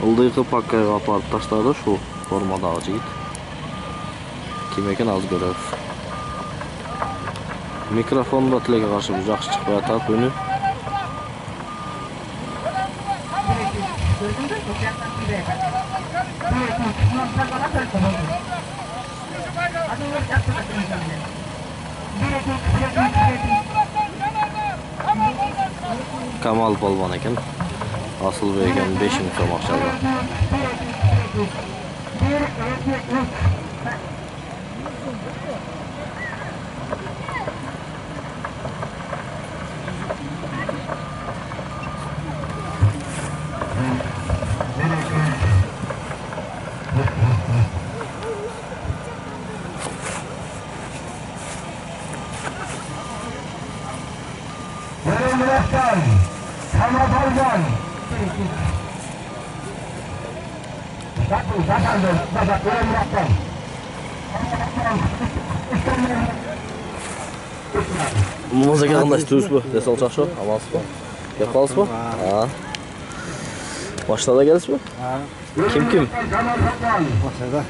Ildıyqı pakkaga aparib tashladi shu formadagi yigit. Kim ekan az ko'ramiz. Mikrofonda tilga qarshi yaxshi chiqyapti buni. Kamal polvon ekan. Asılbek ekan 5-ming so'm maşallah. Muzaga qanday turibsiz bu? Desol chaqsho, amalsizmi? Gap qolasizmi? Ha. Boshlarda kelasizmi? Ha. Kim? Boshlarda.